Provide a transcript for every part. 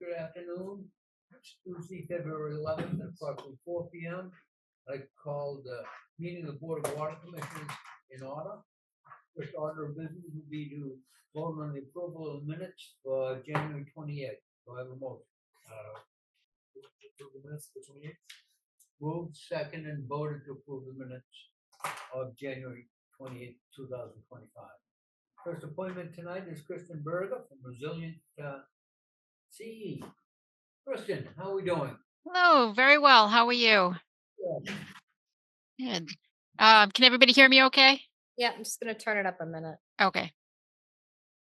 Good afternoon. It's Tuesday, February 11th, at approximately 4 p.m. I call the meeting of the Board of Water Commissioners in order. First order of business will be to vote on the approval of minutes for January 28th. Do I have a motion? Approve the minutes for 28th. Moved, second, and voted to approve the minutes of January 28th, 2025. First appointment tonight is Kristen Berger from Resilient CE. Kristen, how are we doing? Hello, very well. How are you? Good. Good. Can everybody hear me okay? Yeah, I'm just gonna turn it up a minute. Okay.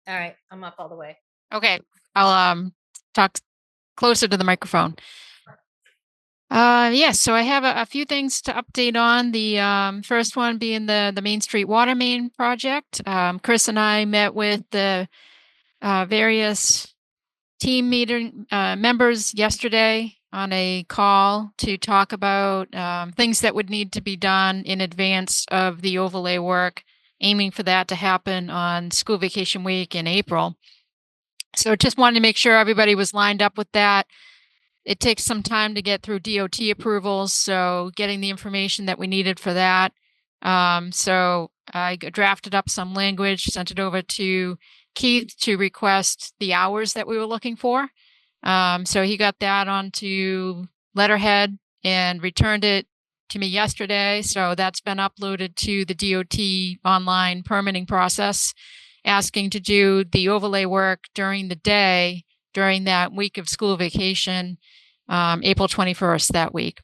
All right, I'm up all the way. Okay. I'll talk closer to the microphone. Yes, so I have a few things to update on. The first one being the Main Street Water Main project. Chris and I met with the various team meeting members yesterday on a call to talk about things that would need to be done in advance of the overlay work, aiming for that to happen on school vacation week in April. So just wanted to make sure everybody was lined up with that. It takes some time to get through DOT approvals, so getting the information that we needed for that. So I drafted up some language, sent it over to Keith to request the hours that we were looking for. So he got that onto letterhead and returned it to me yesterday. So that's been uploaded to the DOT online permitting process, asking to do the overlay work during the day during that week of school vacation, April 21st that week.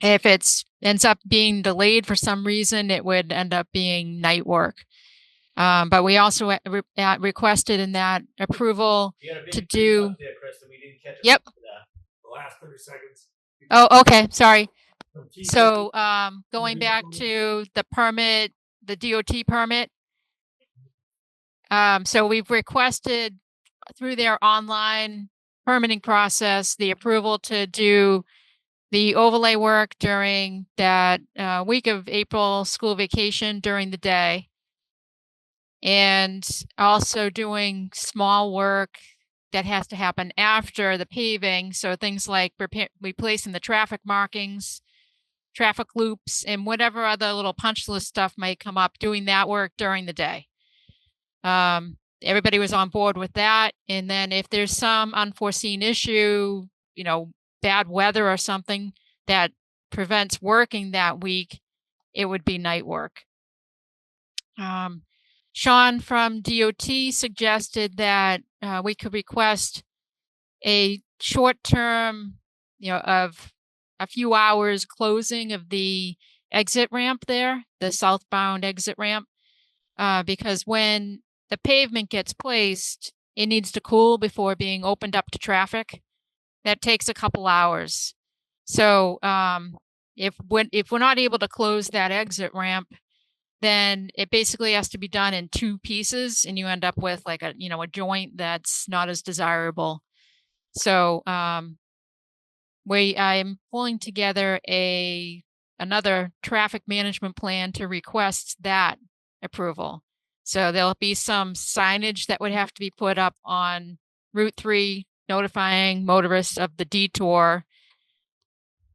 If it ends up being delayed for some reason, it would end up being night work. But we also requested in that approval to do. There, Kristen. We didn't catch Yep. The last 30 seconds. Oh, okay. Sorry. So going back to the permit, the DOT permit. So we've requested through their online permitting process the approval to do the overlay work during that week of April school vacation during the day, and also doing small work that has to happen after the paving. So things like replacing the traffic markings, traffic loops, and whatever other little punch list stuff might come up, doing that work during the day. Everybody was on board with that. And then if there's some unforeseen issue, bad weather or something that prevents working that week, it would be night work. Sean from DOT suggested that we could request a short-term, of a few hours closing of the exit ramp there, the southbound exit ramp, because when the pavement gets placed, it needs to cool before being opened up to traffic. That takes a couple hours. So if we're not able to close that exit ramp, then it basically has to be done in two pieces, and you end up with like a joint that's not as desirable. So I am pulling together another traffic management plan to request that approval. So there'll be some signage that would have to be put up on Route 3, notifying motorists of the detour,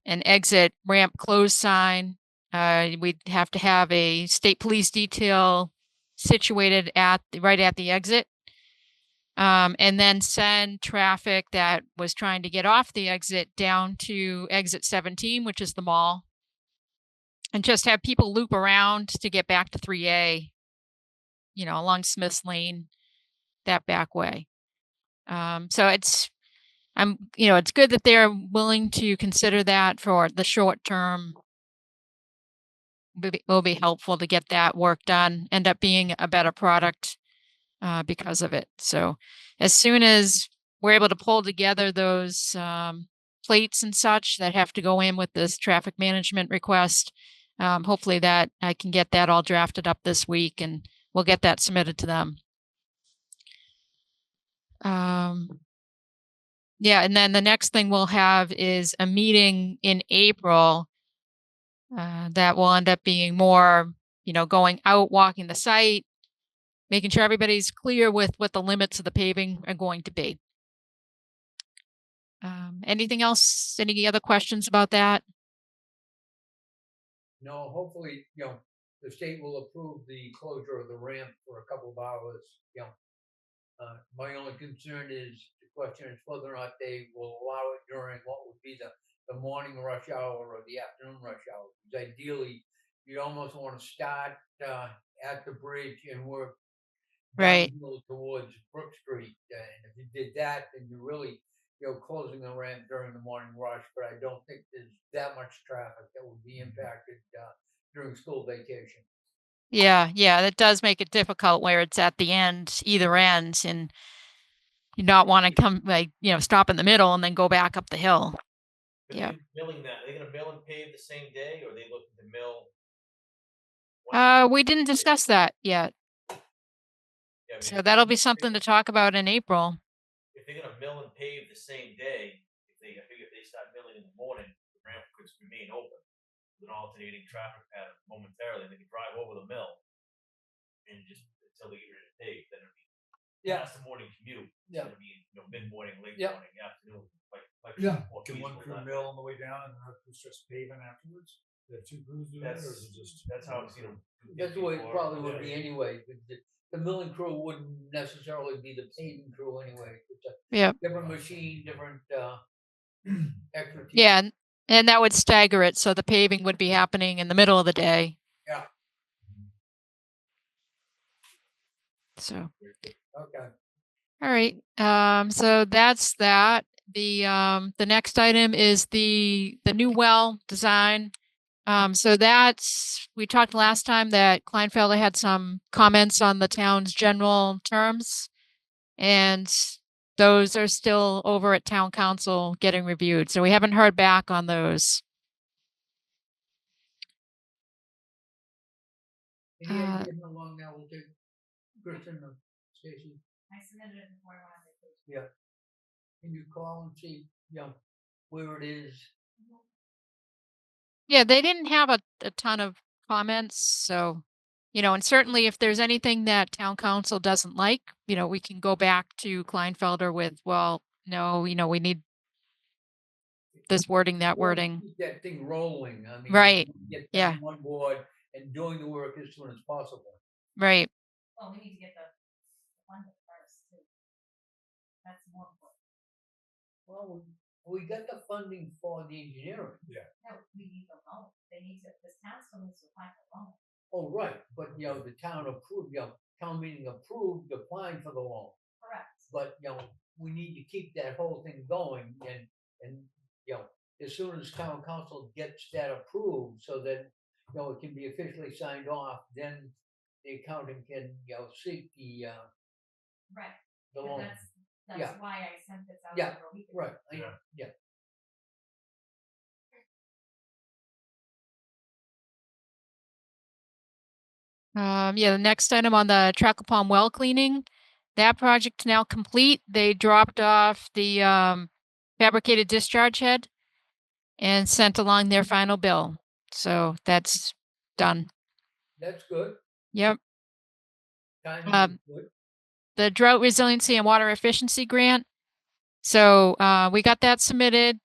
an exit ramp closed sign. We'd have to have a state police detail situated right at the exit. And then send traffic that was trying to get off the exit down to exit 17, which is the mall, and just have people loop around to get back to 3A, along Smith's Lane, that back way. So it's good that they're willing to consider that for the short term. It will be helpful to get that work done, end up being a better product because of it. So as soon as we're able to pull together those plates and such that have to go in with this traffic management request, hopefully that I can get that all drafted up this week, and we'll get that submitted to them. Yeah, and then the next thing we'll have is a meeting in April that will end up being more, going out, walking the site, making sure everybody's clear with what the limits of the paving are going to be. Anything else? Any other questions about that? No, hopefully, the state will approve the closure of the ramp for a couple of hours, my only concern is, the question is whether or not they will allow it during what would be the morning rush hour or the afternoon rush hour. Because ideally, you'd almost wanna start, at the bridge and work Right. downhill towards Brook Street, and if you did that, then you're really, closing the ramp during the morning rush, but I don't think there's that much traffic that would be impacted, during school vacation. Yeah, that does make it difficult where it's at the end, either end, and you not want to come stop in the middle and then go back up the hill. But Yeah. they're milling that. Are they gonna mill and pave the same day, or are they looking to mill? We didn't discuss that yet. Yeah, I mean, So that'll be something to talk about in April. if they're gonna mill and pave the same day, I figure if they start milling in the morning, the ramp could remain open with an alternating traffic pattern momentarily. They can drive over the mill and just until they get rid of pave. Then it'll be past the morning commute. It's Yeah. gonna be mid morning, late Yeah. morning, afternoon. Like Yeah. more Can one feasible crew that mill way. on the way down and have crews just paving afterwards? They have two crews doing it, or is it just? That's how I've seen them. That's the way it probably would be anyway, but the milling crew wouldn't necessarily be the paving crew anyway. It's a Yep. different machine, different, expertise. Yeah, and that would stagger it, so the paving would be happening in the middle of the day. Yeah. So, Okay. all right. So that's that. The next item is the new well design. So that's, we talked last time that Kleinfelder had some comments on the town's general terms, and those are still over at town council getting reviewed. So we haven't heard back on those. Any idea how long that will take, Kristen or Stacy? I submitted it before I went on vacation. Yeah. Can you call and see, where it is? Yeah, they didn't have a ton of comments, so, and certainly if there's anything that town council doesn't like, we can go back to Kleinfelder with, well, no, we need this wording, that wording. Keep that thing rolling, I mean. Right. Get Yeah. them on board and doing the work as soon as possible. Right. Well, we need to get the funding first too. That's more important. Well, we got the funding for the engineering. No, we need the loan. They need to, this town still needs to apply for loan. Oh, right, but, the town approved, town meeting approved applying for the loan. Correct. But, we need to keep that whole thing going and, as soon as town council gets that approved so that, it can be officially signed off, then the accounting can, seek the Right. the And loan. that's Yeah. why I sent this out Yeah, over a week ago. Right, Yeah. yeah. Yeah, the next item on the Trackle Pond well cleaning, that project now complete. They dropped off the fabricated discharge head and sent along their final bill. So that's done. That's good. Yep. Timing Um, is good. The drought resiliency and water efficiency grant. So we got that submitted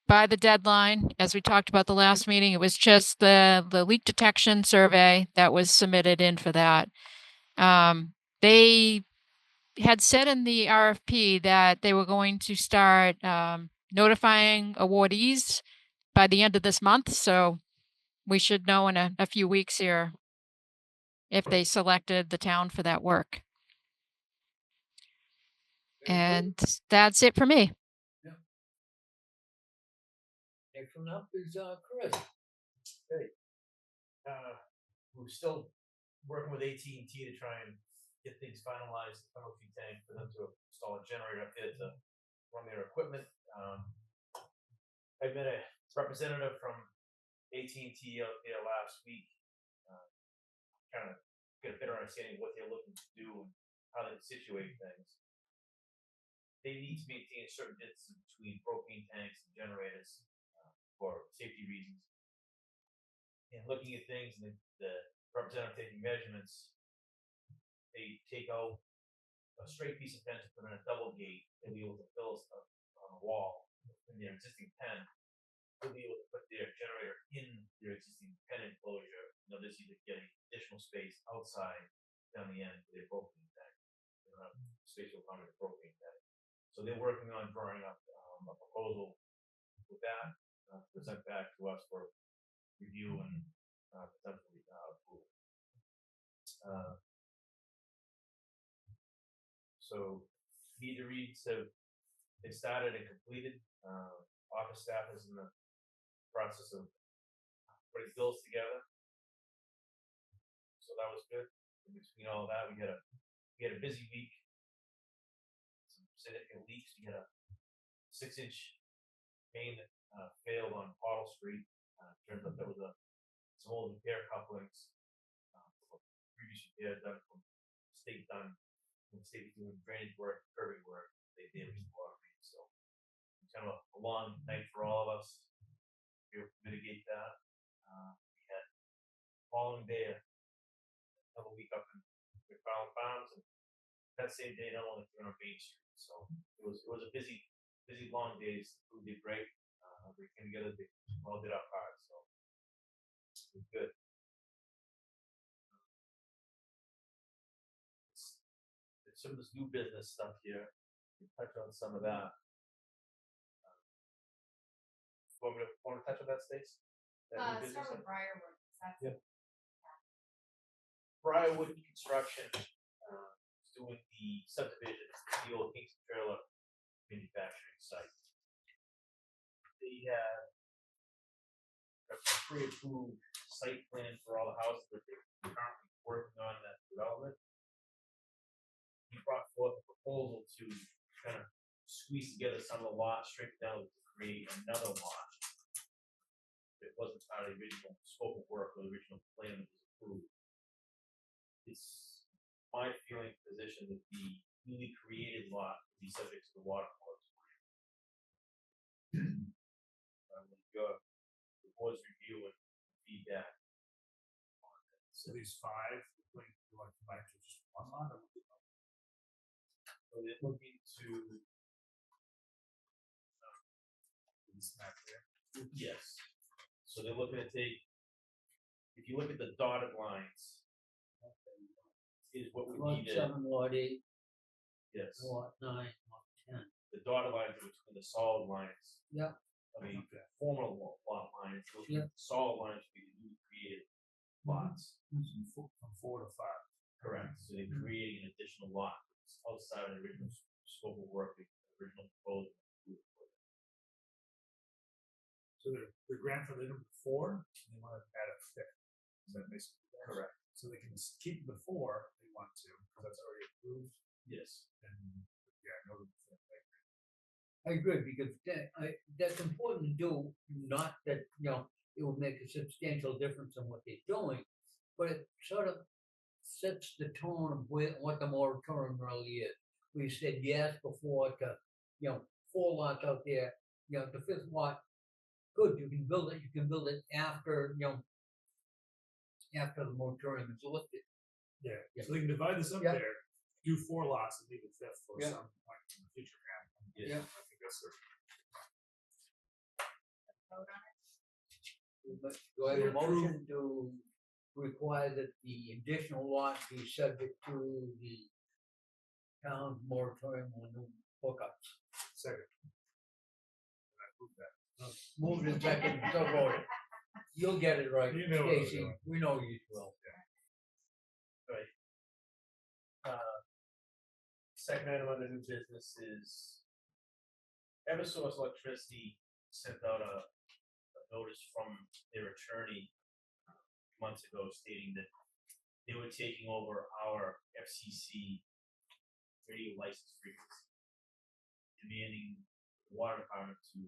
by the deadline. As we talked about the last meeting, it was just the leak detection survey that was submitted in for that. They had said in the RFP that they were going to start notifying awardees by the end of this month. So we should know in a few weeks here if they selected the town for that work. Very good. And that's it for me. Next one up is Chris. We're still working with AT&T to try and get things finalized, the penalty tank for them to install a generator up there to run their equipment. I met a representative from AT&T out there last week, kind of get a better understanding of what they're looking to do and how they situate things. They need to maintain a certain distance between propane tanks and generators for safety reasons. And looking at things, and the representative taking measurements, they take out a straight piece of fence and put in a double gate and be able to fill on the wall in their existing pen, they'll be able to put their generator in their existing pen enclosure. This either getting additional space outside down the end for their propane tank. They don't have space to accommodate a propane tank. So they're working on drawing up a proposal with that to present back to us for review and potentially approval. So meter reads have been started and completed. Office staff is in the process of putting bills together. So that was good. In between all that, we had a busy week. Some significant leaks. We had a 6-inch main that failed on Pottle Street. Turns out there was some old repair couplings from previous repair done from state done. When the state was doing drainage work, curbing work, they damaged the water main. So it's kind of a long night for all of us. We were able to mitigate that. We had the following day another week up in McFarland Farms, and that same day not only on Main Street. So it was a busy long days. The crew did great. We came together. They all did our part. So it was good. Some of this new business stuff here. We touch on some of that. Want to touch on that, Stace? That new business Start with stuff? Briarwood. That's Yep. Briarwood Construction is doing the subdivision, the old Kingston trailer manufacturing site. They have a pre-approved site plan for all the houses that they're currently working on that development. He brought forth a proposal to kind of squeeze together some of the lots, straight down to create another lot. It wasn't part of the original scope of work or the original plan that was approved. It's my feeling position that the newly created lot would be subject to the water course. The board's review and feedback on it. So these 5, you want to combine to just one lot or? So they're looking to, This map there. yes. So they're looking to take, if you look at the dotted lines, is what we Lot needed. 7, Lot 8, Yes. Lot 9, Lot 10. The dotted lines are between the solid lines. Yeah. I mean, Okay. former lot lines, those Yeah. solid lines would be the newly created lots. From 4 to 5. Correct. So they're creating an additional lot that's outside of the original scope of work, the original proposal. So they're grandfathered in before, and they want to add a 5th. Is that basically Correct. So they can keep the 4 if they want to, because that's already approved. Yes. And yeah, I know the 5th. I agree, because that's important to do, not that, it will make a substantial difference in what they're doing, but it sort of sets the tone of what the moratorium really is. We said yes before to, 4 lots out there, the 5th lot, good, you can build it after, after the moratorium is lifted. Yeah. Yeah. So they can divide this up Yeah. there, do 4 lots, and leave the 5th for Yeah. some point in the future. Yeah. I think that's their. vote on it. But do I have a They approve- motion to require that the additional lot be subject to the town's moratorium on new hookups? Second. And I prove that. Moved and second, so voted. You'll get it right, You know what I'm Stacy, doing. we know you will. Second item on the new business is Eversource Electricity sent out a notice from their attorney months ago stating that they were taking over our FCC radio license frequency, demanding the water department to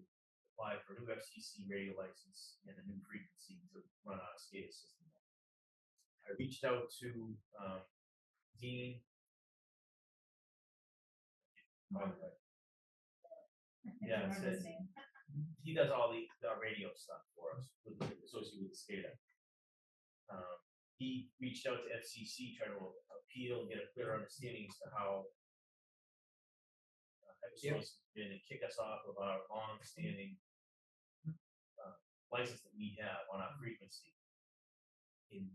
apply for a new FCC radio license and a new frequency to run our SCADA system. I reached out to Dean. Yeah, it says he does all the radio stuff for us, associated with the SCADA. He reached out to FCC trying to appeal and get a clear understanding as to how Eversource in and kick us off of our long-standing license that we have on our frequency. And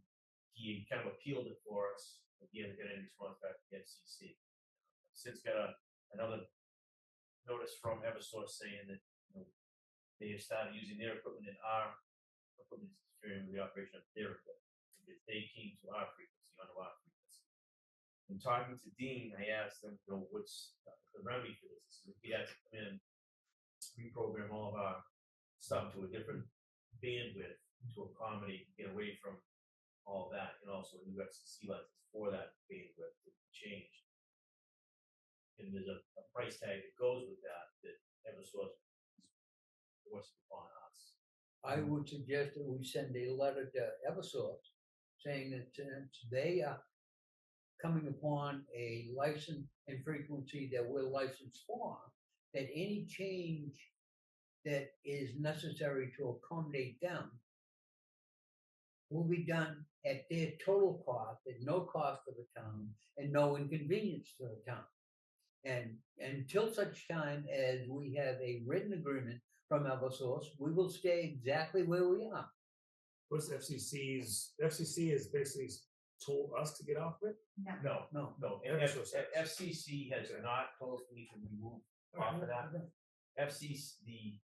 he kind of appealed it for us, but he hasn't got any response back from the FCC. Since got another notice from Eversource saying that they have started using their equipment in our equipment interfering with the operation of their equipment. Because they came to our frequency, onto our frequency. In talking to Dean, I asked them, what's the remedy for this? If we had to come in, reprogram all of our stuff to a different bandwidth to accommodate, get away from all that, and also a new FCC license for that bandwidth to change. And there's a price tag that goes with that Eversource is forced upon us. I would suggest that we send a letter to Eversource saying that since they are coming upon a license and frequency that we're licensed for, that any change that is necessary to accommodate them will be done at their total cost, at no cost to the town and no inconvenience to the town. And until such time as we have a written agreement from Eversource, we will stay exactly where we are. What's FCC has basically told us to get off with? No, No. Eversource has. FCC has not told us we can remove off of that. FCC, the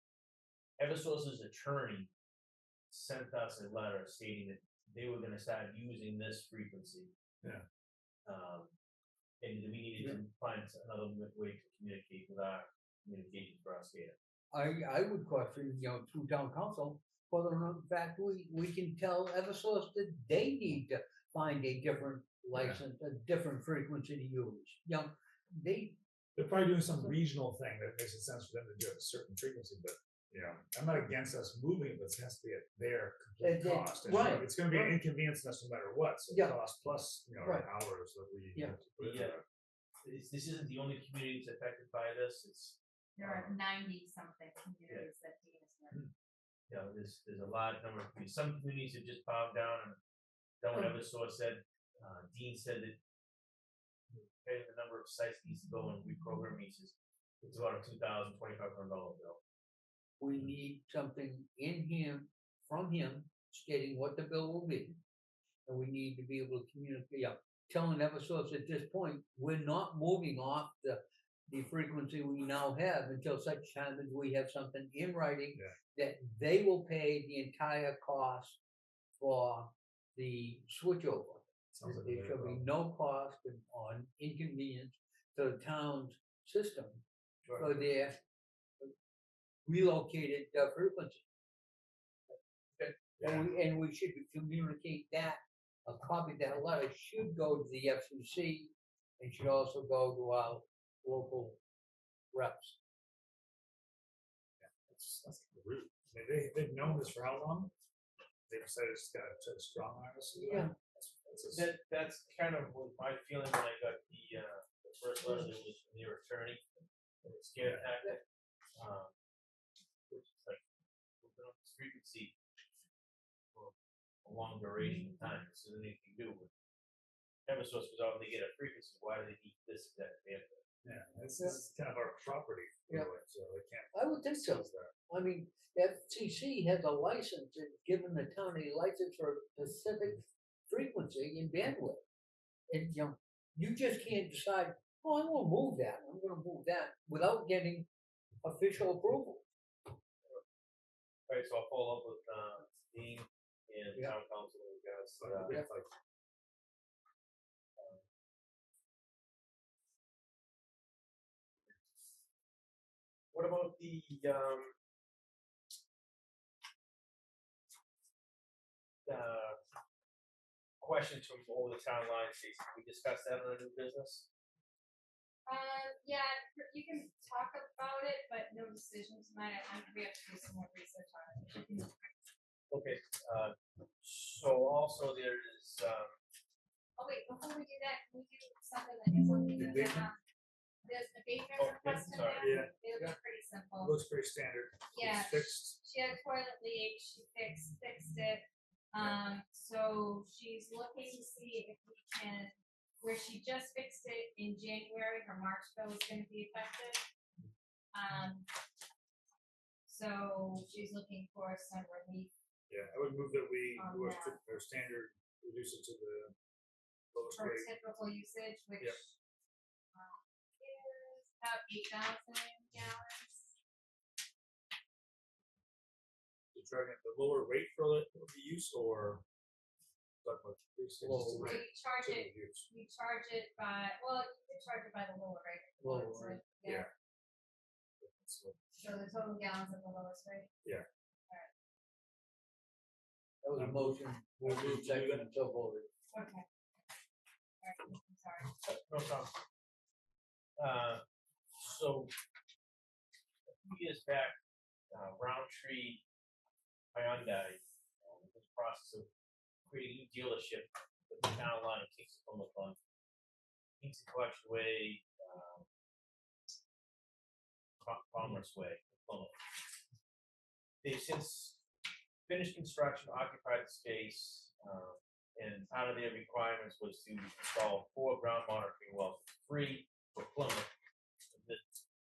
Eversource's attorney sent us a letter stating that they were gonna start using this frequency. Yeah. And we needed to find another way to communicate with our communications for our SCADA. I would question, through town council, whether or not, in fact, we can tell Eversource that they need to find a different license, a different frequency to use. They're probably doing some regional thing that makes it sense for them to do a certain frequency, but I'm not against us moving it, but it has to be at their complete cost. And right, it's gonna be an inconvenience to us no matter what, so Yeah. cost plus, Right. hours that we Yeah. have to put into it. This isn't the only community that's affected by this. It's There are 90-something communities that Dean has worked. there's a large number of communities. Some communities have just bowed down and done what Eversource said. Dean said that the number of sites needs to go and reprogram pieces. It's about a $2,000-$2,500 bill. We need something from him stating what the bill will be. And we need to be able to communicate, telling Eversource at this point, we're not moving off the frequency we now have until such time as we have something in writing that they will pay the entire cost for the switchover. Sounds like a There better shall be problem. no cost on inconvenience to the town's system for their relocated frequency. And we should communicate that. A copy of that letter should go to the FCC and should also go to our local reps. That's the root. They've known this for how long? They've decided it's got to strong arm us. Yeah. That's kind of what my feeling when I got the first letter that was from their attorney, the scare tactic. Which is like, we've been on this frequency for a long duration of time. This isn't anything new. Eversource was out, they get a frequency. Why do they need this exact bandwidth? Yeah, this is kind of our property. Yeah. So they can't. I would think so. I mean, FCC has a license, it's given the town a license for a specific frequency in bandwidth. And, you just can't decide, I'm gonna move that without getting official approval. All right, so I'll follow up with Dean and town council and guys. What about the questions from over the town line, Stacey? We discussed that on a new business. Yeah, you can talk about it, but no decision tonight. We have to do some more research on it. Okay, so also there is, Oh wait, before we do that, can we do something that is on the agenda? There's the abatement request in there. Yeah. It looks pretty simple. Looks pretty standard. Yeah. It's fixed. She had a toilet leak, she fixed it. So she's looking to see if we can, where she just fixed it in January, her March bill is gonna be effective. So she's looking for some relief. Yeah, I would move that we On do that. our standard, reduce it to the lowest For rate. typical usage, which Yep. is about 8,000 gallons. You're trying the lower rate for the use or talk about Lower We rate. charge it. typical use? We charge it by, well, you can charge it by the lower rate. if you want Lower to, rate, Yeah. So, So the total gallons at the lowest rate. That was a motion, we'll move second until voted. Okay. Alright, I'm sorry. No problem. So a few years back, Roundtree Hyundai was in the process of creating a new dealership with the town line of Kingston on Kingston Collection Way, Commerce Way, Plymouth. They've since finished construction, occupied the space, and part of their requirements was to install 4 ground monitoring wells free for Plymouth. The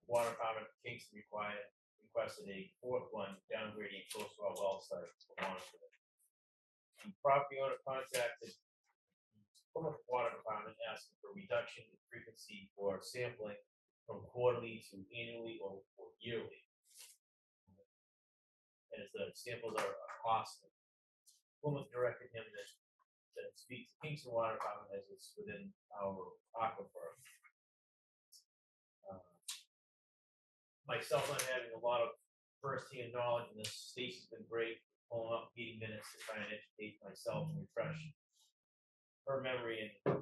water department of Kingston requested a 4th one downgrading close to our well site for monitoring. The property owner contacted the Plymouth Water Department asking for reduction in frequency for sampling from quarterly to annually or yearly. As the samples are costly. Plymouth directed him to speak to Kingston Water Department as it's within our aquifer. Myself, not having a lot of first-hand knowledge in this, Stacy's been great, pulling up meeting minutes to try and educate myself and refresh her memory and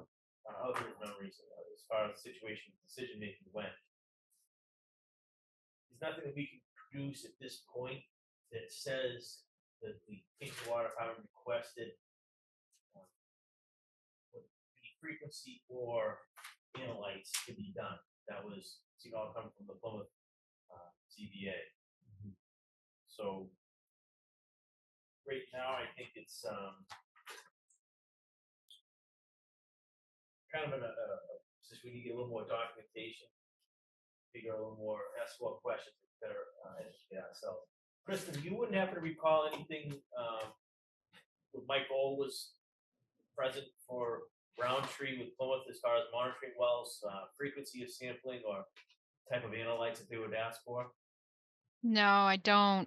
other memories as far as the situation, decision-making went. There's nothing that we can produce at this point that says that the Kingston Water Department requested the frequency or analytes to be done. That was all come from the Plymouth ZBA. So right now, I think it's kind of a position we need to get a little more documentation, figure out a little more, ask more questions, better educate ourselves. Kristen, you wouldn't happen to recall anything when Mike Old was present for Roundtree with Plymouth as far as monitoring wells, frequency of sampling, or type of analytes that they would ask for? No, I don't.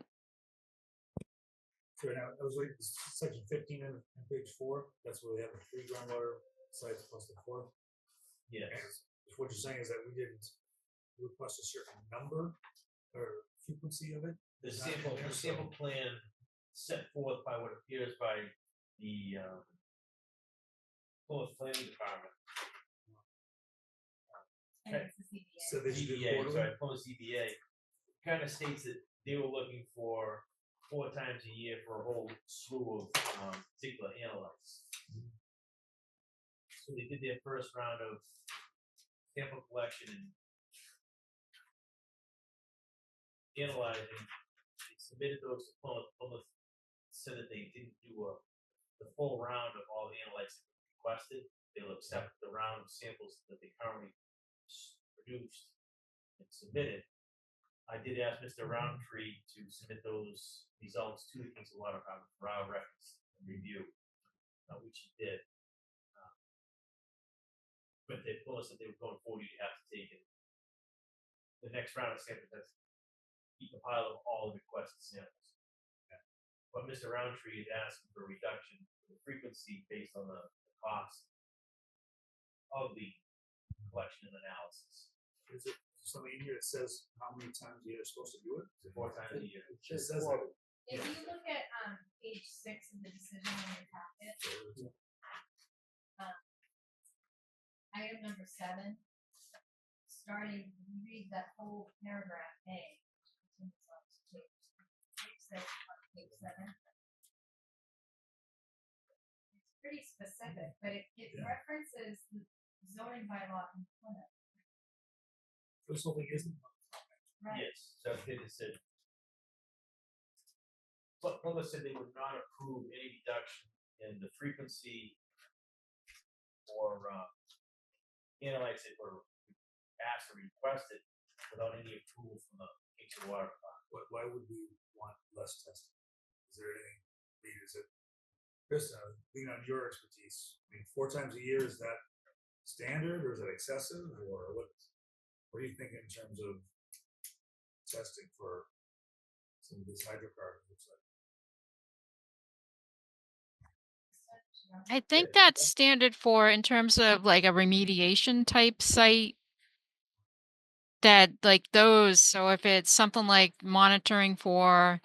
So now, I was like, section 15 on page 4, that's where we have the 3 groundwater sites plus the 4. Yes. And what you're saying is that we didn't request a certain number or frequency of it? The Not sample plan set forth by what appears by the Plymouth Planning Department. And it's the CBA. So they should do ZBA, quarterly? sorry, Plymouth ZBA, kind of states that they were looking for 4 times a year for a whole slew of particular analytes. So they did their first round of sample collection and analyzing. They submitted those to Plymouth. Plymouth said that they didn't do the full round of all the analytes that were requested. They will accept the round of samples that they currently produced and submitted. I did ask Mr. Roundtree to submit those results to the Kingston Water Department for our records and review, which he did. But they told us that they were going forward, you'd have to take it. The next round of samples, that's keep a pile of all the requested samples. Yeah. But Mr. Roundtree had asked for a reduction in the frequency based on the cost of the collection and analysis. Is it something in here that says how many times you're supposed to do it? Is it 4 times a year. It It says says that. If you look at page 6 of the decision in your packet, item number 7, starting, you read that whole paragraph A. Continues on to page 6 on page 7. It's pretty specific, but it Yeah. references the zoning bylaw in Plymouth, This whole thing isn't. right? Yes, so they said. But Plymouth said they would not approve any reduction in the frequency or analytes that were asked or requested without any approval from the Kingston Water Department. Why would we want less testing? Is there anything, is it, Chris, lean on your expertise, I mean, 4 times a year, is that standard or is that excessive or what do you think in terms of testing for some of these hydrocarbons? Looks like? I think that's standard for in terms of like a remediation type site. That like those, so if it's something like monitoring for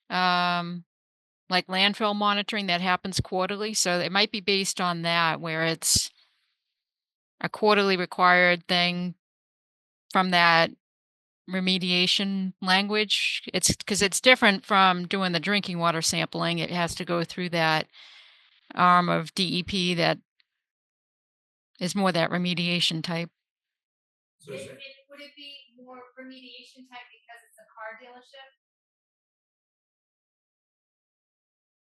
like landfill monitoring that happens quarterly, so it might be based on that where it's a quarterly required thing from that remediation language. It's because it's different from doing the drinking water sampling. It has to go through that arm of DEP that is more that remediation type. So is it, Would it be more remediation type because it's a car dealership?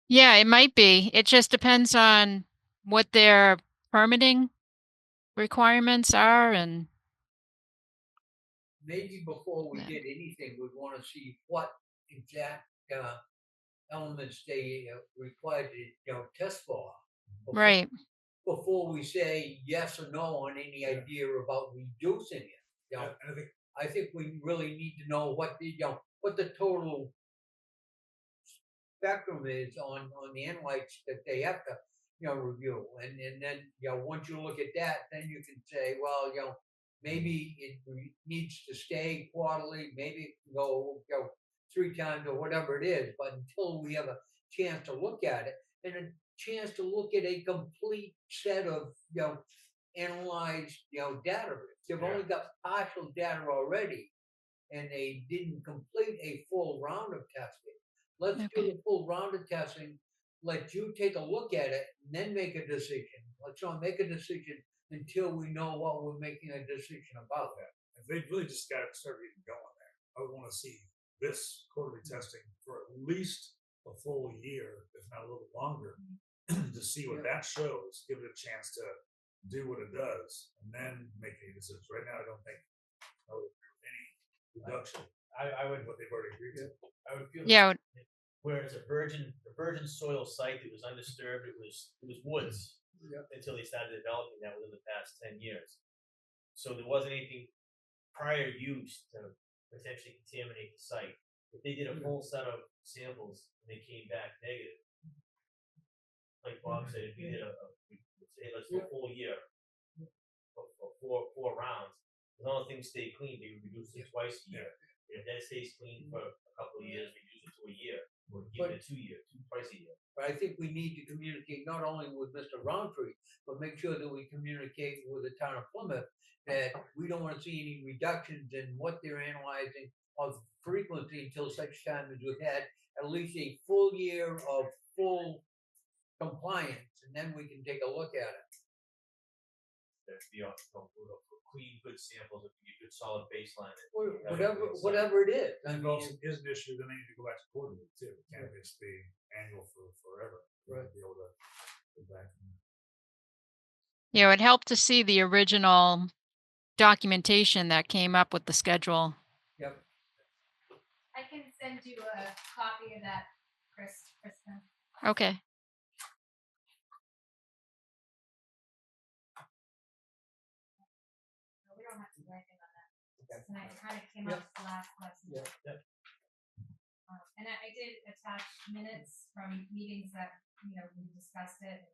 Yeah, it might be. It just depends on what their permitting requirements are and Maybe before we Yeah. did anything, we'd wanna see what exact, elements they required to, test for. right. Before we say yes or no on any Yeah. idea about reducing it. and I think I think we really need to know what the, what the total spectrum is on the analytes that they have to, review. And then, once you look at that, then you can say, well, maybe it needs to stay quarterly, maybe it can go, 3 times or whatever it is. But until we have a chance to look at it and a chance to look at a complete set of, analyzed, data. They've only got partial data already and they didn't complete a full round of testing. Let's do Okay. the full round of testing, let you take a look at it, and then make a decision. Let's not make a decision until we know what we're making a decision about. if they really just got to start getting going there, I would want to see this quarterly testing for at least a full year, if not a little longer, to see what that shows, give it a chance to do what it does, and then make any decisions. Right now, I don't think I would agree with any reduction. I would, What they've already agreed to. I would feel. Yeah. Where it's a virgin soil site that was undisturbed, it was woods. Until they started developing that within the past 10 years. So there wasn't anything prior use to potentially contaminate the site. If they did a full set of samples and they came back negative, like Bob said, if we did say let's do a full year, for 4 rounds, as long as things stay clean, they reduce it twice a year. And if that stays clean for a couple of years, reduce it to a year, or give it a 2 year, twice a year. But I think we need to communicate not only with Mr. Roundtree, but make sure that we communicate with the town of Plymouth that we don't want to see any reductions in what they're analyzing of frequency until such time as we've had at least a full year of full compliance, and then we can take a look at it. That'd be clean, good samples, if you get good solid baseline. Whatever it is. And if it also is an issue, then they need to go back to quarterly too. It can't just be annual for forever. Right. Be able to go back. Yeah, it would help to see the original documentation that came up with the schedule. Yep. I can send you a copy of that, Kristen. Okay. We don't have to do anything on that tonight. It kind of came up last lesson. And I did attach minutes from meetings that we discussed it.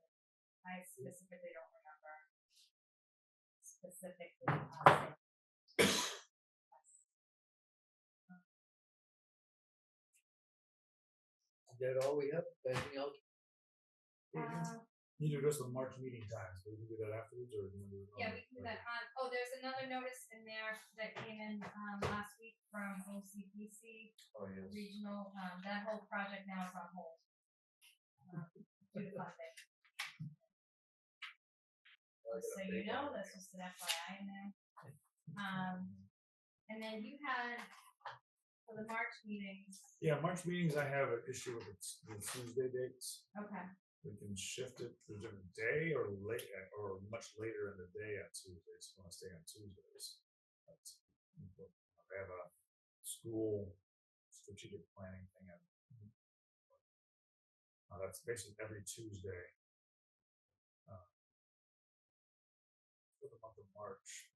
I specifically don't remember specifically. Is that all we have? Anything else? You need to address the March meeting times. We can do that afterwards, or do you want to do it? Yeah, we can do that. There's another notice in there that came in last week from OCPC regional. That whole project now is on hold due to funding. So that's just an FYI in there. And then you had for the March meetings. Yeah, March meetings. I have an issue with the Tuesday dates. Okay. We can shift it to a different day or late or much later in the day on Tuesdays. If you want to stay on Tuesdays. They have a school strategic planning thing. That's basically every Tuesday. For the month of March.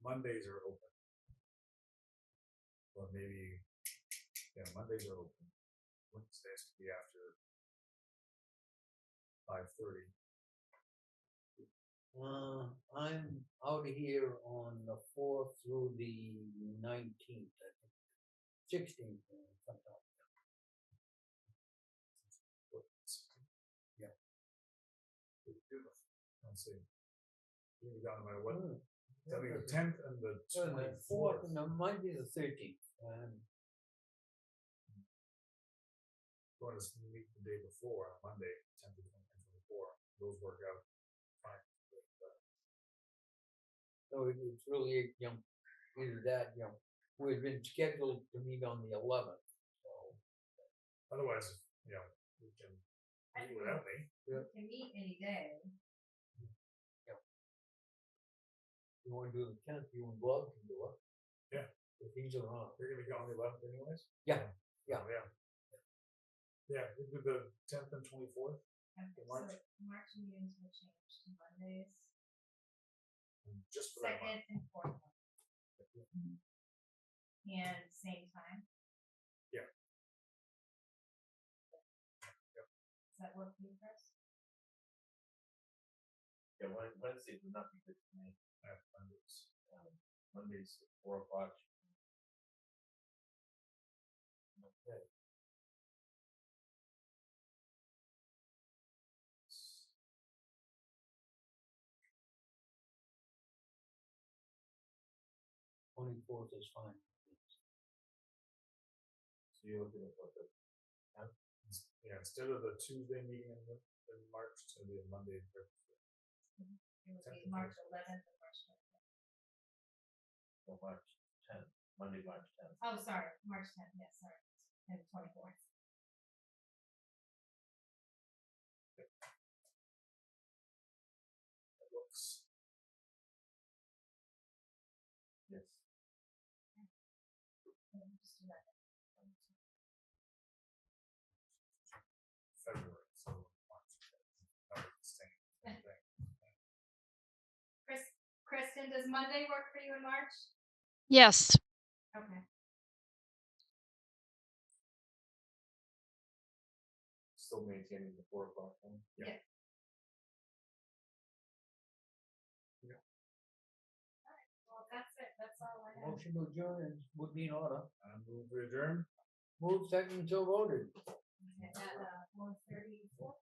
Mondays are open. Or maybe, yeah, Mondays are open. Wednesdays can be after 5:30. I'm out of here on the 4th through the 19th, I think. 16th, sometime. Yeah. Let's see. You're down no matter what. Mm. That'll be the 10th and the So the 24th. 4th and the Monday the 13th. And Going to meet the day before on Monday, 10th and 24. Those work out fine. so it's really, either that, we've been scheduled to meet on the 11th. So Otherwise, we can I meet without me. We can meet any day. you want to do the 10th, you and Bob can do it. Yeah. If he's around. You're gonna be gone the 11th anyways? Yeah. Yeah. Oh, yeah. Yeah, we do the 10th and 24th, Okay, March. so March meetings will change to Mondays, just for that month. second and fourth month. And same time? Yeah. Does that work for you, Chris? Yeah, Wednesdays would not be good for me. Mondays. Mondays at 4 o'clock. Okay. Twenty-fourth is fine. So you're looking at what, Yeah, instead of the Tuesday meeting in March, it's gonna be a Monday. It would be 10th. March 11th and March 12th. March 10th, Monday, March 10th. Oh, sorry, March 10th, yes, sorry, and 24th. That looks. Yes. Just do that. February, so March. Same thing. Kristen, does Monday work for you in March? Yes. Okay. Still maintaining the 4 o'clock one. Yeah. Well, that's it, that's all I have. Motion to adjourn would be in order. Move to adjourn. Move second until voted. At 1:34.